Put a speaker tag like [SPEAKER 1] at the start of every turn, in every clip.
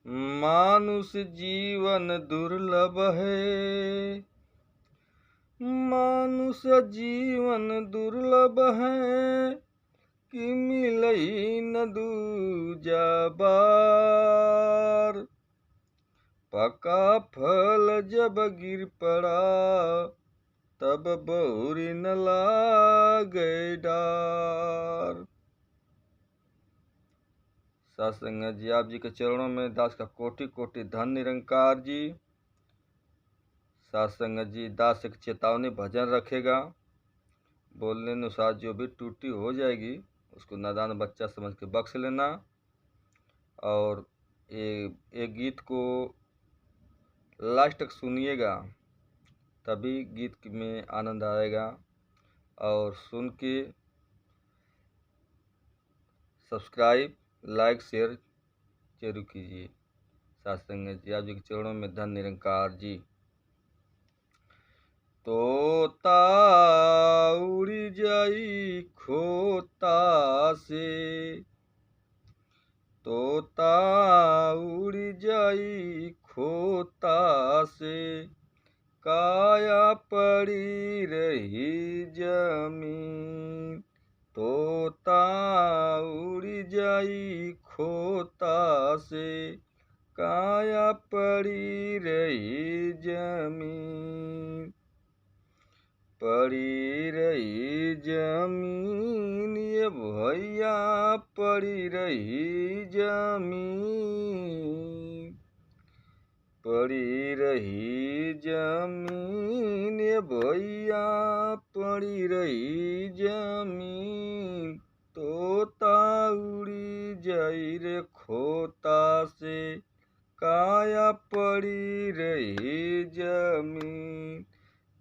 [SPEAKER 1] मानुष जीवन दुर्लभ है, मानुष जीवन दुर्लभ है, कि मिलई न दूजा बार। पका फल जब गिर पड़ा, तब बहुरी न लागे डार। साथ संगत जी, आप जी के चरणों में दास का कोटि कोटि धन निरंकार जी। साथ संगत जी, दास एक चेतावनी भजन रखेगा, बोलने अनुसार जो भी टूटी हो जाएगी उसको नादान बच्चा समझ के बख्श लेना। और ये गीत को लास्ट तक सुनिएगा, तभी गीत में आनंद आएगा। और सुन के सब्सक्राइब, लाइक, शेयर जरूर कीजिए। साथ संगत जी, आप जी के चरणों में धन निरंकार जी। तोता उड़ी जाई खोता से, तोता उड़ी जाई खोता से, काया पड़ी रही जमीन। तोता उड़ी जाई खोता से, काया पड़ी रही जमीन। पड़ी रही जमीन ये भैया, पड़ी रही जमीन। पड़ी रही जमीन ये भैया, पड़ी रही जमीन। तोता उड़ी जाई रे खोता से, काया पड़ी रही जमीन।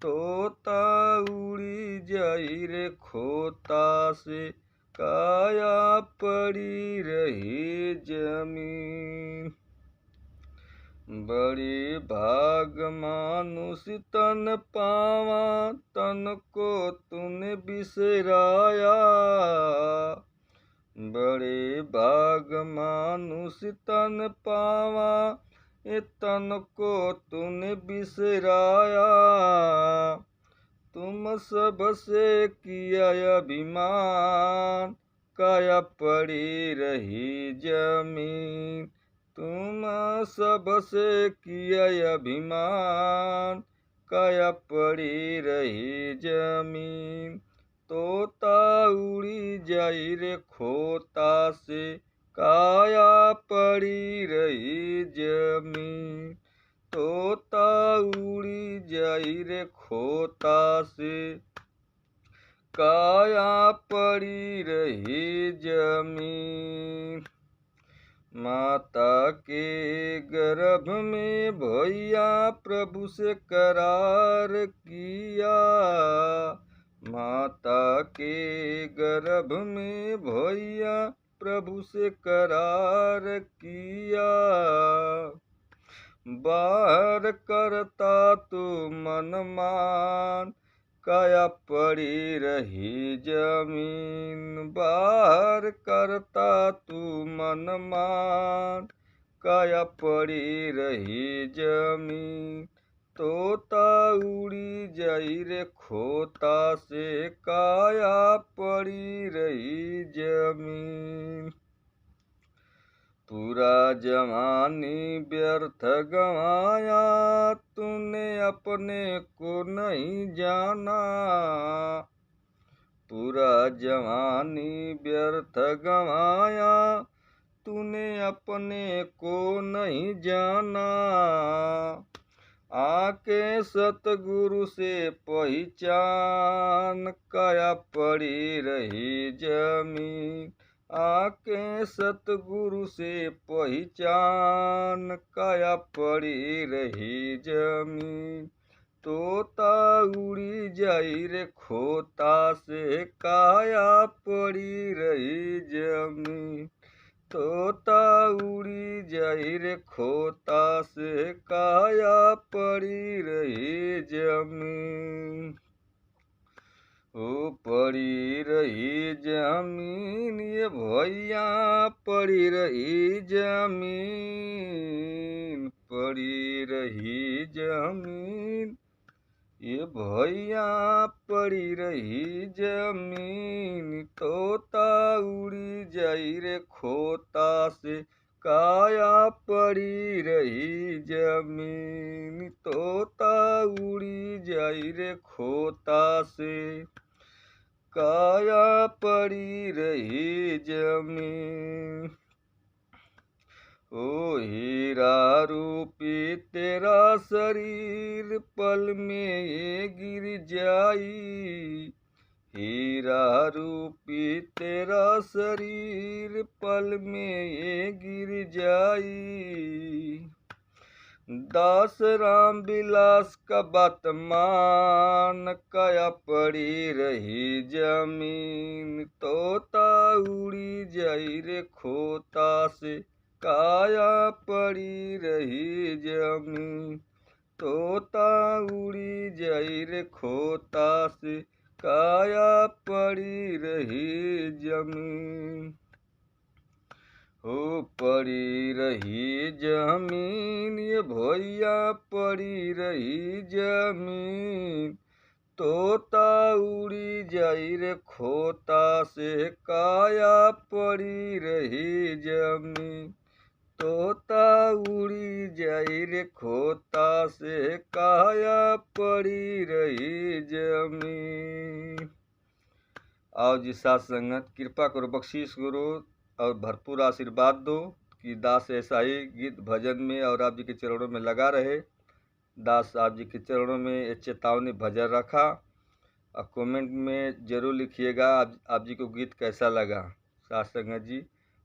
[SPEAKER 1] तोता उड़ी जाई रे खोता से, काया पड़ी रही जमीन। बड़ी भाग मानुष तन पावा, तन को तूने बिसराया। बड़े भाग मानुष तन पावा, ये तन को तूने बिसराया। तुम सबसे किया अभिमान, काया पड़ी रही जमीन। तुम सबसे किया अभिमान, काया पड़ी रही जमीन। तोता उड़ी जाई रे खोता से, काया पड़ी रही जमीन। तोता उड़ी जाई रे खोता से, काया पड़ी रही जमीन। माता के गर्भ में भैया, प्रभु से करार किया। माता के गर्भ में भैया, प्रभु से करार किया। बाहर करता तू मन मान, काया पड़ी रही जमीन। बाहर करता तू मन मान, काया पड़ी रही जमीन। तोता उड़ी जाई रे खोता से, काया पड़ी रही जमीन। पूरा जवानी व्यर्थ गंवाया, तूने अपने को नहीं जाना। पूरा जवानी व्यर्थ गंवाया, तूने अपने को नहीं जाना। आके सतगुरु से पहचान, काया पड़ी रही जमीन। आके सतगुरु से पहचान, काया पड़ी रही जमीन। तोता उड़ी जाई रे खोता से, काया पड़ी रही जमीन। तोता उड़ी जाई रे खोता से, काया पड़ी रही जमीन। ओ पड़ी रही जमीन ये भैया, पड़ी रही जमीन, पड़ी रही जमीन ये भैया, पड़ी रही जमीन। तोता उड़ी जाई रे खोता से, काया पड़ी रही जमीन। तोता उड़ी जाई रे खोता से, काया पड़ी रही जमीन। ओ हीरा रूपी तेरा शरीर, पल में ये गिर जाई। हीरा रूपी तेरा शरीर, पल में ये गिर जाई। दास राम विलास का बात मान, काया पड़ी रही जमीन। तोता उड़ी जाई रे खोता से, काया पड़ी रही जमीन। तोता उड़ी जाई रे खोता से, काया पड़ी रही जमीन। हो पड़ी रही जमीन ये भैया, पड़ी रही जमीन। तोता उड़ी जाई रे खोता से, काया पड़ी रही जमीन। तोता उड़ी जाई रे खोता से, काया पड़ी रही जमीन। आओ जी साथ संगत, कृपा करो, बख्शीश करो और भरपूर आशीर्वाद दो कि दास ऐसा ही गीत भजन में और आप जी के चरणों में लगा रहे। दास आप जी के चरणों में ये चेतावनी भजन रखा और कमेंट में ज़रूर लिखिएगा आप जी को गीत कैसा लगा। साथ संगत जी,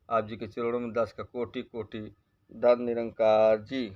[SPEAKER 1] आप जी के चरणों में दास का कोटि कोटि धन निरंकार जी।